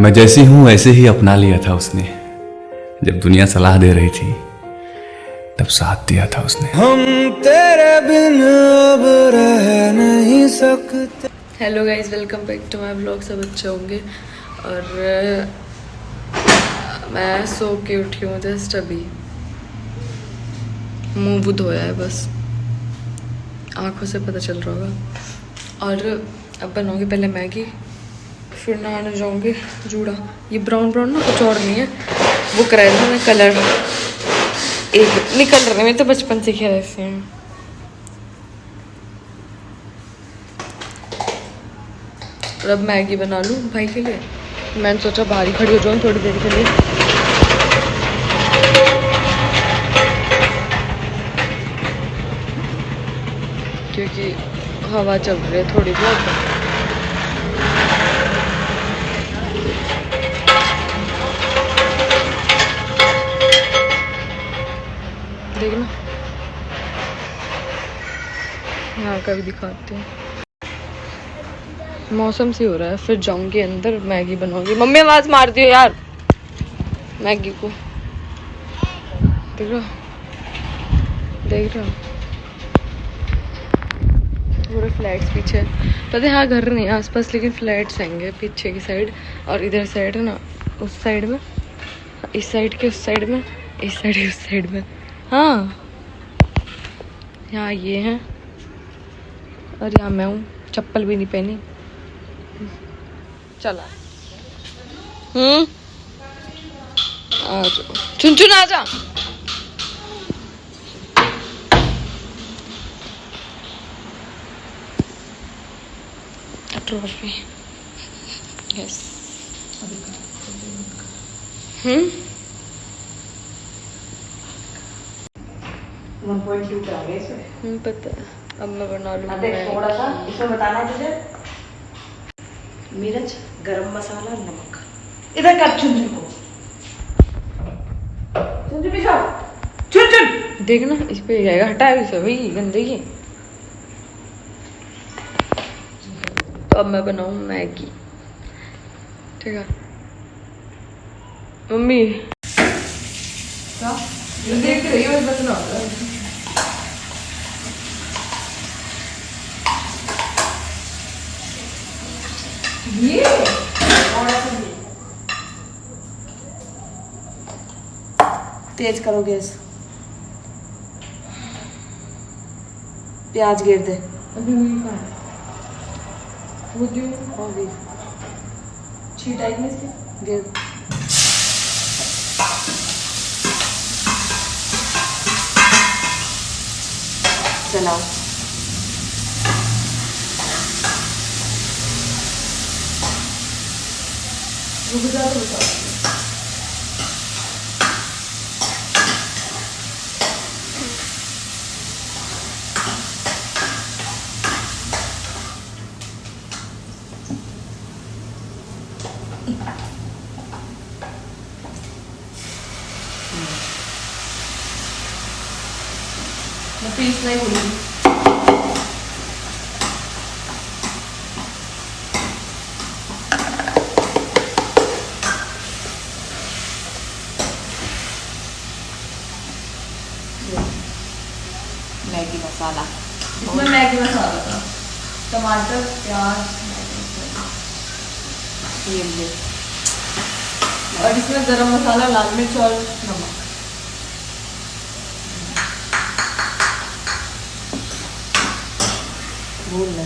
मैं जैसी हूं ऐसे ही अपना लिया था उसने। जब दुनिया सलाह दे रही थी तब साथ दिया था उसने। हम तेरे बिन अब रह नहीं सकते। Hello guys, welcome back to my blog. सब अच्छे होंगे। और मैं सो के उठी हूँ जस्ट अभी। मुंह वो धोया है बस, आंखों से पता चल रहा होगा। और अब बनाऊंगी पहले मैगी, फिर नहाने जाऊंगी। जूड़ा ये ब्राउन ब्राउन ना कुछ और नहीं है, वो कराया था मैं कलर। एक निकल रहे मैं तो बचपन से खेल ऐसे हैं। और अब मैगी बना लूँ भाई के लिए। मैंने सोचा बाहर ही खड़ी हो जाऊँ थोड़ी देर के लिए। क्योंकि हवा चल रही है थोड़ी बहुत। देखना यहाँ का भी दिखाते हैं। मौसम से हो रहा है। फिर जाऊंगी अंदर, मैगी बनाऊंगी। मम्मी आवाज मार दियो यार मैगी को। देख रहा पूरे फ्लैट्स पीछे। पता है हाँ घर नहीं है आसपास, लेकिन फ्लैट्स आएंगे पीछे की साइड। और इधर साइड है ना, उस साइड में, इस साइड के उस साइड में, इस साइड के उस साइड में। हाँ यहाँ ये है और यहाँ मैं हूँ। चप्पल भी नहीं पहनी। चला आ जाओ चुन चुन आ जा। Trophy yes. पता है। अब मैं बना लूँ। थोड़ा सा इसमें बताना है तुझे। मिर्च, गरम मसाला, नमक। इधर कर चुन को। चुन पिछाओ। चुन देखना इस पे जाएगा। हटाओ इसे भाई, गंदगी। तो अब मैं बनाऊँ मैगी। ठीक है मम्मी। क्या देख रही हो? बतना ये तेज करो गैस। प्याज गिर दे। अभी नहीं खाना वो जो होगी छीट आई में से गिर। चलाओ। रुक जा तो बताओ। मैं पीस नहीं भूलूंगी। मैगी मसाला। इसमें मैगी मसाला था, टमाटर, प्याज, ये और इसमें गरम मसाला, लाल मिर्च और नमक। भूल ले।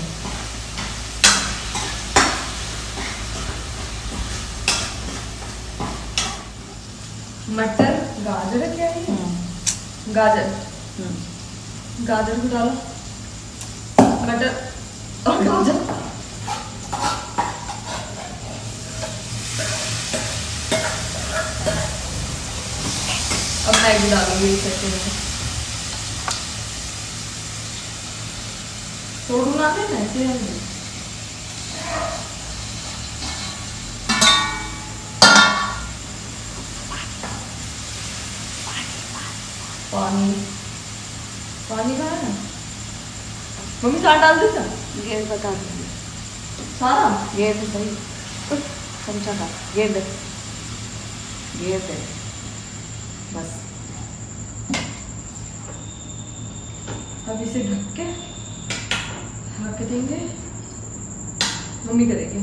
मटर, गाजर है क्या है? गाजर गाजर को डालो। मटर और गाजर। अब मैगी डालूंगी इस सेकंड में। तोड़ू ना देना ऐसे ही। पानी पानी का है मम्मी, सारा डाल देता। गैस बता दूंगी। सारा गैस तो सही। चमचा का घेर दे बस। अब इसे ढक के देंगे, मम्मी करेगी।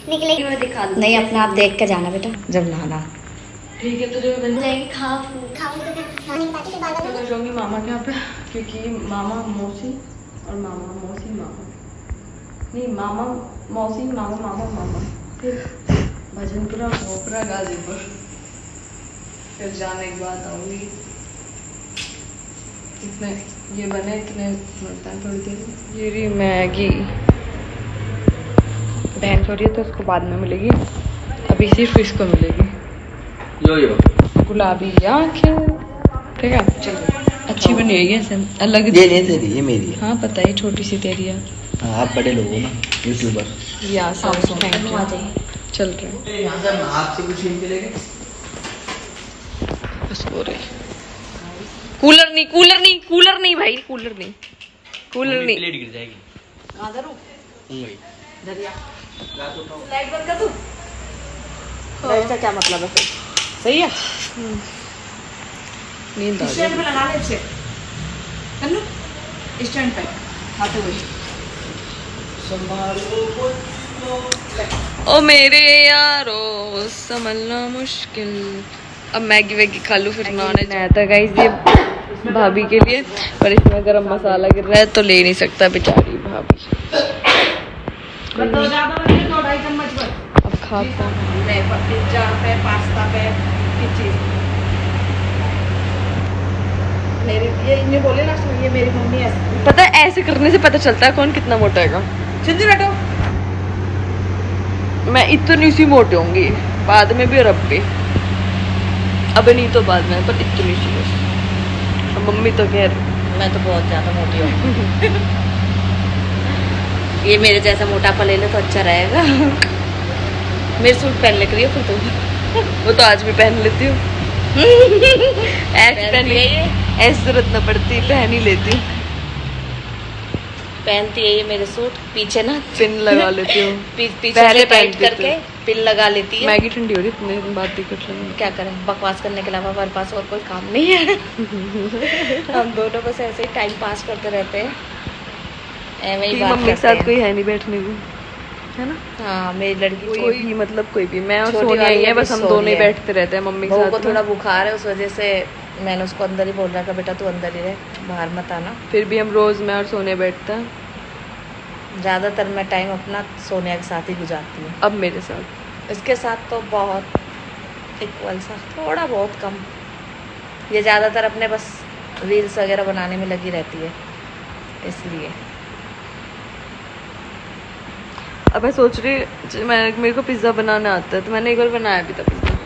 निकलेगी मैं दिखा दूँ। नहीं, अपना आप देख के जाना बेटा जब नहाना। ठीक है, तो जब बन जाएंगे खा तो जाऊंगी मामा के यहाँ पे, क्योंकि मामा मौसी और मामा मौसी मामा नहीं मामा मौसी मामा मामा मामा, फिर भजनपुरा भोपरा गाजीपुर, फिर जाने के बाद आऊँगी। इतने ये बने इतने मिलता है थोड़ी देर। ये रही मैगी, बहन सो रही है तो उसको बाद में मिलेगी, अभी सिर्फ इसको मिलेगी। यो गुलाबी आँखें, ठीक है चलो। अच्छी बनी हुई है सब अलग। ये नहीं तेरी, ये मेरी है। हाँ पता है, छोटी सी तेरी है। हाँ, आप बड़े लोग हो ना, यूट्यूबर। या सब थैंक आ यू। जाइए। चल रहे हैं यहाँ से हाथ से कुछ छीन के लेके बस हो रहे। कूलर नहीं कूलर नहीं कूलर नहीं भाई, कूलर नहीं कूलर नहीं। प्लेट गिर जाएगी। दरिया लाइट बंद कर दूँ। लाइट का क्या मतलब है फिर? सही है, नींद आ स्टैंड रही पे लगा ले इसे, कर लो स्टैंड पे खाते हुए। ओ मेरे यारो संभलना मुश्किल। अब मैगी वैगी खा लूँ फिर नहाने जाया था गाइस ये भाभी के लिए, पर इसमें गरम मसाला गिर रहा है तो ले नहीं सकता बेचारी भाभी। दो ज़्यादा बने, 2-2.5 चम्मच बस। अब खाता हूँ। पिज्जा पे, पास्ता पे, किस चीज़ मेरी ये इन्हें बोले ना, ये मेरी मम्मी ऐसे। पता है ऐसे करने से पता चलता है कौन कितना मोटा है। सिंधी बैठो। मैं इतनी सी मोटी होंगी बाद में भी और अब भी, अब नहीं तो बाद में, पर इतनी सी बस। और मम्मी तो खैर मैं तो बहुत ज़्यादा मोटी हूँ। ये मेरे जैसा मोटापा ले ले तो अच्छा रहेगा। मेरे सूट पहन ले करिए फिर तुम। वो तो आज भी पहन लेती हूँ। ऐसे पहन ऐसी जरूरत न पड़ती, पहन ही लेती हूँ। पहनती है ये मेरे सूट, पीछे ना पिन लगा लेती हूँ। पीछे पहले से टाइट पहनती करके पिन लगा लेती है। मैगी ठंडी हो रही इतने दिन बाद टिकट लेने। क्या करें, बकवास करने के अलावा हमारे पास और कोई काम नहीं है। हम दोनों बस ऐसे ही टाइम पास करते रहते हैं, ऐਵੇਂ ही बात मम्मी के करते साथ हैं। कोई है नहीं बैठने को, है ना? हाँ मेरी लड़की कोई भी मतलब कोई भी, मैं और छोटी सोनिया वाली ही है, अभी बस हम सो दोनों रही ही है। बैठते रहते हैं मम्मी के बहू साथ को में। थोड़ा बुखार है, उस वजह से मैंने उसको अंदर ही बोल रखा, बेटा तू अंदर ही रह, बाहर मत आना। फिर भी हम रोज मैं और सोनिया बैठते हैं। ज़्यादातर मैं टाइम अपना सोनिया के साथ ही गुजारती हूँ। अब मेरे साथ इसके साथ तो बहुत इक्वल सा, थोड़ा बहुत कम। ये ज़्यादातर अपने बस रील्स वगैरह बनाने में लगी रहती है, इसलिए। अब मैं सोच रही मेरे को पिज्ज़ा बनाना आता है, तो मैंने एक बार बनाया भी था पिज्ज़ा।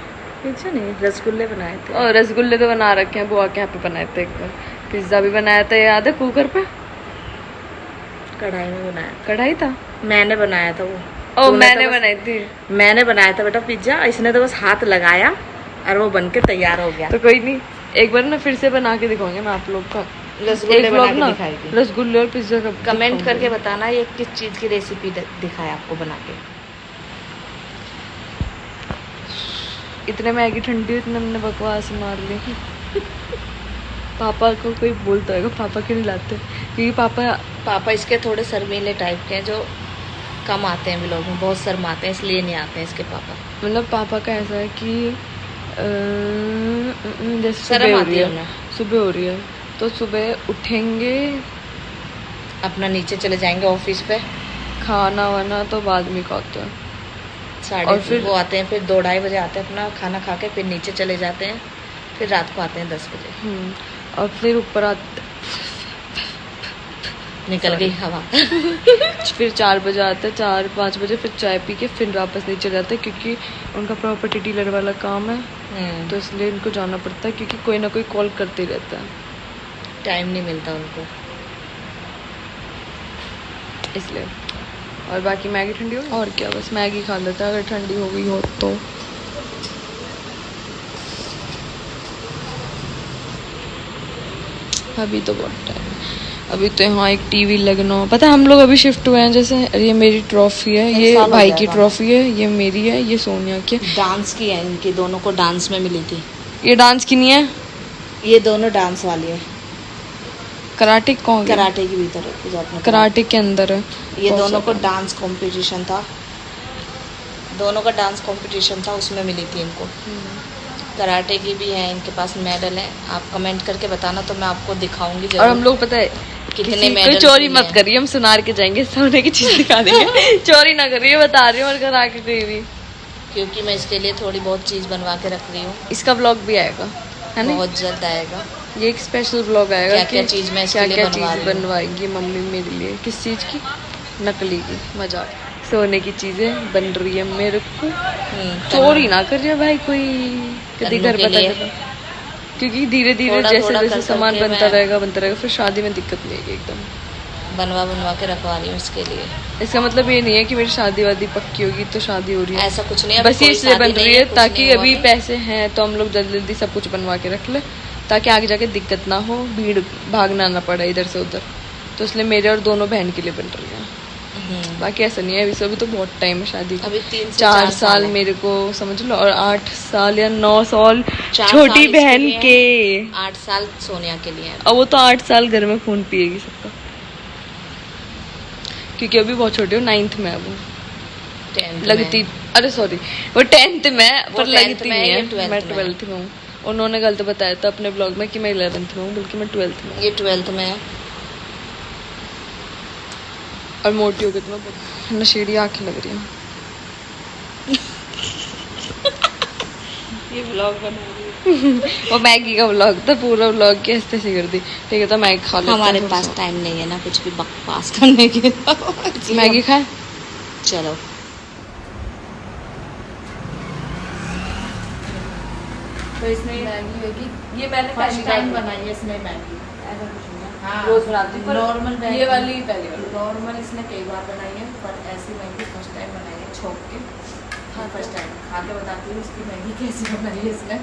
पिज्जा नहीं, रसगुल्ले बनाए थे। और रसगुल्ले तो बना रखे हैं, बुआ के यहाँ पे बनाए थे एक बार। पिज्ज़ा भी बनाया था, याद है, कुकर पे कढ़ाई में बनाया, कढ़ाई था। मैंने बनाया था वो। ओ तूने मैंने तो बस- बनाई थी। मैंने बनाया था बेटा पिज्जा, इसने तो बस हाथ लगाया और वो बन के तैयार हो गया। तो कोई नहीं, एक बार ना फिर से बना के दिखाऊंगे मैं आप लोग का। रसगुल्ले एक बना vlog के ना दिखाएगी। रसगुल्ले और पिज्ज़ा का कमेंट दिखाऊंगी। करके बताना ये किस चीज़ की रेसिपी दिखाया आपको बना के। इतने मैगी ठंडी, इतने हमने बकवास मार ली। पापा को कोई बोलता होगा, पापा क्यों नहीं लाते, क्योंकि पापा इसके थोड़े शर्मीले टाइप के हैं, जो कम आते हैं व्लॉग में, बहुत शर्माते हैं, इसलिए नहीं आते हैं इसके पापा। मतलब पापा का ऐसा है कि जैसे शर्म सुबह हो आती रही है है, उन्हें। सुबह हो रही है तो सुबह उठेंगे, अपना नीचे चले जाएंगे ऑफिस पे, खाना वाना तो बाद में खाते हैं। और फिर वो आते हैं, फिर 2-2:30 बजे आते हैं, अपना खाना खा के फिर नीचे चले जाते हैं, फिर रात को आते हैं 10 बजे। और फिर ऊपर आते, निकल गई हवा। फिर 4 बजे आते हैं, 4-5 बजे फिर चाय पी के फिर वापस नीचे जाते हैं, क्योंकि उनका प्रॉपर्टी डीलर वाला काम है, तो इसलिए इनको जाना पड़ता है, क्योंकि कोई ना कोई कॉल करते ही रहता है, टाइम नहीं मिलता उनको, इसलिए। और बाकी मैगी ठंडी हो, और क्या, बस मैगी खा लेता है अगर ठंडी हो गई हो तो। अभी तो बहुत टाइम, अभी तो यहाँ एक टीवी लगना। पता है हम लोग अभी शिफ्ट हुए हैं, जैसे ये मेरी ट्रॉफी है, ये साल हो भाई की जाएगा। ट्रॉफी है, ये मेरी है, ये सोनिया की है। डांस की है, इनकी दोनों को डांस में मिली थी। ये डांस की नहीं है, ये दोनों डांस वाली है। कराटे कौन है? कराटे की भीतर है पूजा अपने कराटे के अंदर है। ये बहुत दोनों को सारा। डांस कंपटीशन था, दोनों का डांस कंपटीशन था, उसमें मिली थी इनको। कराटे की भी है इनके पास, मेडल है। आप कमेंट करके बताना तो मैं आपको दिखाऊंगी और हम लोग पता है कितने किसी- कोई मेडल चोरी मत करिए, हम सुनार के जाएंगे, सोने की चीज दिखा देंगे। चोरी ना करिए, बता रही हूँ, और घर आके कहीं भी। क्योंकि मैं इसके लिए थोड़ी बहुत चीज़ बनवा के रख रही हूँ। इसका ब्लॉग भी आएगा, है ना? बहुत जल्द आएगा। ये एक स्पेशल ब्लॉग आएगा। क्या-क्या चीज़ मैं इसके लिए बनवा रही हूँ। बनवाएगी मम्मी मेरे लिए। किस चीज़ की? नकली की। मजाक। सोने की चीजें बन रही है मेरे को। चोरी ना करिए भाई कोई, कभी घर के पता लिए। चला। क्योंकि धीरे धीरे थोड़ा जैसे थोड़ा जैसे कर सामान करके बनता मैं- रहेगा, फिर शादी में दिक्कत नहीं आएगी एकदम। बनवा के रखवा रही हूँ इसके लिए। इसका मतलब ये नहीं है कि मेरी शादी वादी पक्की होगी तो शादी हो रही है, ऐसा कुछ नहीं है, बस ये कोई इसलिए शादी बन नहीं रही है कुछ ताकि नहीं हुआ अभी है। पैसे हैं तो हम लोग जल्दी जल्दी सब कुछ बनवा के रख ले, ताकि आगे जाके दिक्कत ना हो, भीड़ भागना ना पड़े इधर से उधर। तो इसलिए मेरे और दोनों बहन के लिए बन रही है। बाकी ऐसा नहीं है, अभी तो बहुत टाइम है शादी का। अभी 3 से 4 4 साल है। मेरे को समझ लो, और 8 साल या 9 साल 4 छोटी साल इसके बहन लिए के। 8 साल सोनिया के लिए है। और वो तो 8 साल घर में खून पिएगी सबका, क्योंकि अभी बहुत छोटी हो, 9th में है वो। 10th लगती, में। अरे सॉरी, वो 10th में, वो पर 10th लगती में नहीं है, है। ये 12th मैं में। 12th में हूँ। उन्होंने गलत बताया था अपने ब्लॉग में कि मैं 11th में हूँ, बल्कि मैं 12th में हूँ। ये 12th में है। और मोटी हो गई तो मैं बहुत नशेड़ी आंखें लग रही हैं। ये ब्लॉग बना रही है। वो मैगी का व्लॉग था, पूरा व्लॉग की हंसते से कर दी। ठीक है, तो मैगी खा लेते हमारे हैं पास थोड़ा टाइम नहीं है ना कुछ भी बकवास करने के। सा। मैगी खाए। चलो तो इसमें मैगी होगी, ये मैंने फर्स्ट टाइम बनाई है इसमें मैगी। ऐसा कुछ नहीं है। हाँ, रोज बनाती हूँ, पर नॉर्मल ये वाली पहली बार। नॉर्मल इसने कई बार बनाई है, पर ऐसी मैगी फर्स्ट टाइम बनाई है छोक के। हाँ, फर्स्ट टाइम खा के बताती हूँ इसकी मैगी कैसी बनाई है इसने।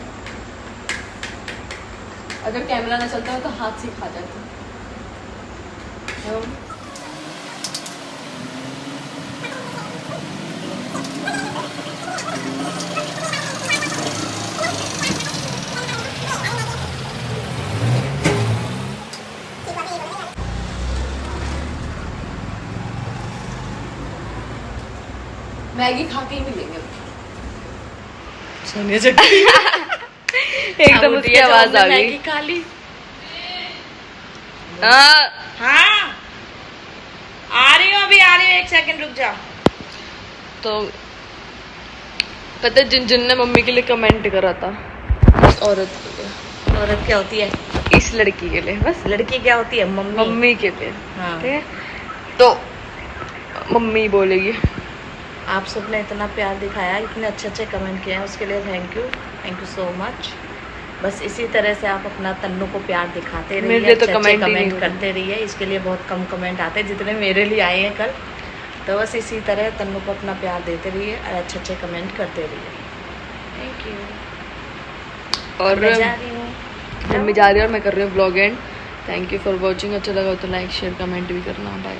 अगर कैमरा ना चलता हो तो हाथ से खा जाती हूँ। मैगी खा के ही मिलेंगे सोनिया चक्की एकदम उसकी आवाज आ गई। मैगी खा ली। हाँ, हाँ आ रही हूँ, अभी आ रही हूँ, 1 सेकंड रुक जा। तो पता है जिन ने मम्मी के लिए कमेंट करा था, इस औरत के लिए, औरत क्या होती है? इस लड़की के लिए, बस लड़की क्या होती है? मम्मी। मम्मी के लिए। हाँ। ठीक है, तो मम्मी बोलेगी। आप सबने इतना प्यार दिखाया, इतने अच्छे कमेंट किए हैं, उसके लिए थैंक यू सो मच। बस इसी तरह से आप अपना तन्नू को प्यार दिखाते मेरे रहिए, लिए तो अच्छे कमेंट ही कमेंट नहीं करते रहिए। इसके लिए बहुत कम कमेंट आते हैं, जितने मेरे लिए आए हैं कल। तो बस इसी तरह तन्नू को अपना प्यार देते रहिए और अच्छे कमेंट करते रहिए। Thank you. और मैं जा रही हूँ। मम्मी जा रही है और मैं कर रही हूँ blog and. Thank you for watching. अच्छा लगा तो लाइक शेयर कमेंट भी करना। बाय।